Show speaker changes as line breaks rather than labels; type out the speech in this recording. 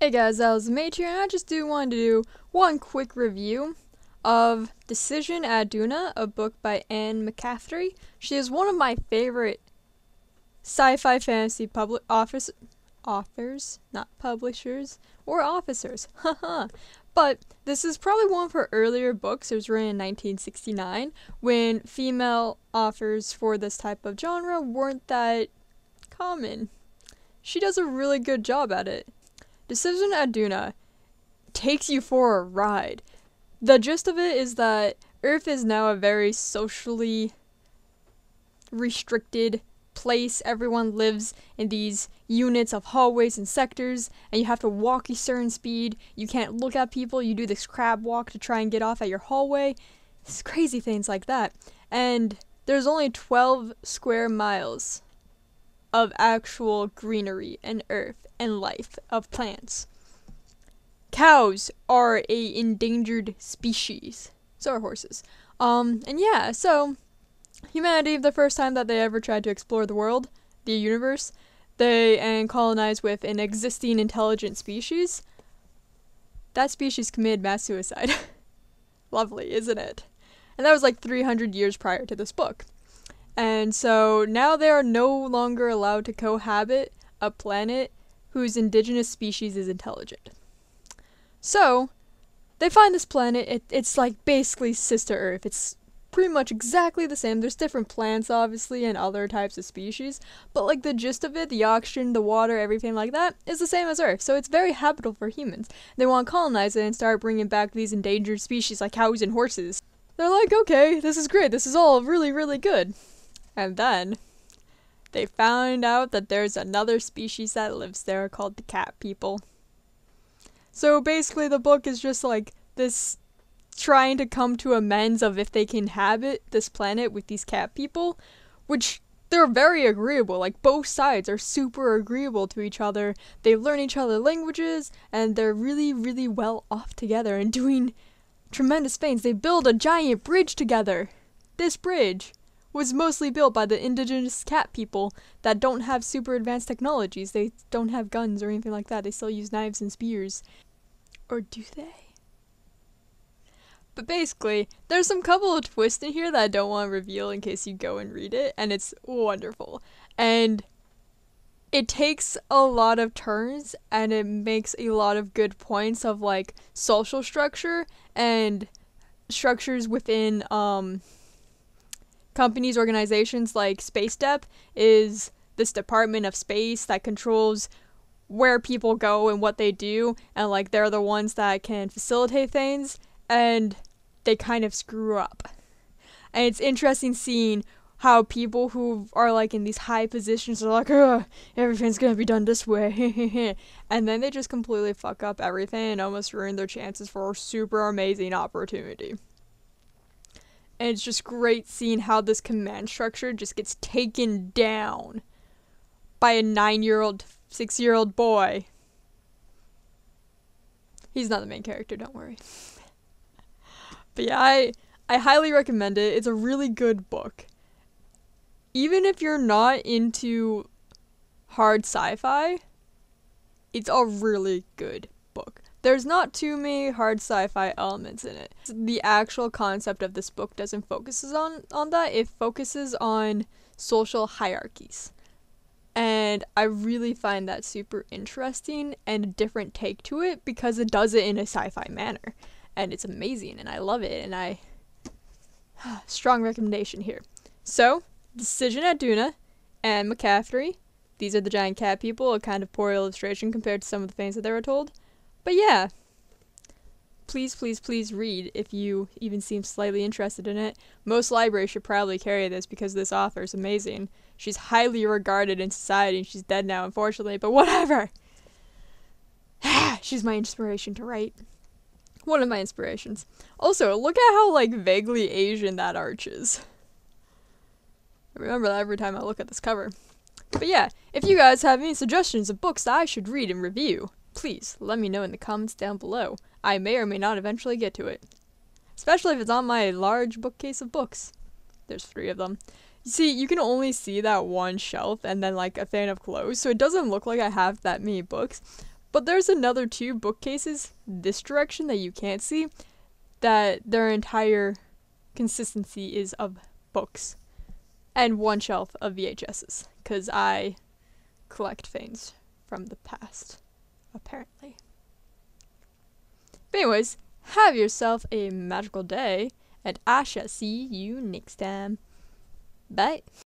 Hey guys, Mate here, and I just wanted to do one quick review of Decision at Doona, a book by Anne Mccaffrey. She is one of my favorite sci-fi fantasy authors, not publishers, or officers, haha. But this is probably one of her earlier books. It was written in 1969, when female authors for this type of genre weren't that common. She does a really good job at it. Decision at Doona takes you for a ride. The gist of it is that Earth is now a very socially restricted place. Everyone lives in these units of hallways and sectors, and you have to walk a certain speed. You can't look at people. You do this crab walk to try and get off at your hallway. It's crazy things like that. And there's only 12 square miles of actual greenery and earth and life of plants. Cows are a endangered species. So are horses. And yeah, so humanity, the first time that they ever tried to explore the world, the universe, and colonize with an existing intelligent species, that species committed mass suicide. Lovely, isn't it? And that was like 300 years prior to this book. And so now they are no longer allowed to cohabit a planet whose indigenous species is intelligent. So they find this planet. It's like basically sister Earth. It's pretty much exactly the same. There's different plants, obviously, and other types of species. But like the gist of it, the oxygen, the water, everything like that, is the same as Earth. So it's very habitable for humans. They want to colonize it and start bringing back these endangered species like cows and horses. They're like, okay, this is great. This is all really, really good. And then they found out that there's another species that lives there called the cat people. So basically the book is just like this trying to come to amends of if they can inhabit this planet with these cat people, which they're very agreeable. Like both sides are super agreeable to each other. They learn each other's languages, and they're really, really well off together and doing tremendous things. They build a giant bridge together. This bridge was mostly built by the indigenous cat people that don't have super advanced technologies. They don't have guns or anything like that. They still use knives and spears. Or do they? But basically, there's some couple of twists in here that I don't want to reveal in case you go and read it, and it's wonderful. And it takes a lot of turns, and it makes a lot of good points of like social structure and structures within companies, organizations. Like Space Dep is this department of space that controls where people go and what they do, and like they're the ones that can facilitate things, and they kind of screw up. And it's interesting seeing how people who are like in these high positions are like, ugh, everything's gonna be done this way, and then they just completely fuck up everything and almost ruin their chances for a super amazing opportunity. And it's just great seeing how this command structure just gets taken down by a 9-year-old, 6-year-old boy. He's not the main character, don't worry. But yeah, I highly recommend it. It's a really good book. Even if you're not into hard sci-fi, it's a really good book. There's not too many hard sci-fi elements in it. The actual concept of this book doesn't focus on that. It focuses on social hierarchies. And I really find that super interesting and a different take to it because it does it in a sci-fi manner. And it's amazing, and I love it, and I... strong recommendation here. So, Decision at Doona, Anne Mccaffrey. These are the giant cat people, a kind of poor illustration compared to some of the things that they were told. But yeah, please, please, please read if you even seem slightly interested in it. Most libraries should probably carry this because this author is amazing. She's highly regarded in society, and she's dead now, unfortunately, but whatever! She's my inspiration to write. One of my inspirations. Also, look at how, like, vaguely Asian that arch is. I remember that every time I look at this cover. But yeah, if you guys have any suggestions of books that I should read and review, please let me know in the comments down below. I may or may not eventually get to it. Especially if it's on my large bookcase of books. There's 3 of them. You see, you can only see that one shelf and then like a fan of clothes, so it doesn't look like I have that many books. But there's another two bookcases this direction that you can't see, that their entire consistency is of books. And one shelf of VHSs, because I collect things from the past, apparently. But anyways, have yourself a magical day, and I shall see you next time. Bye.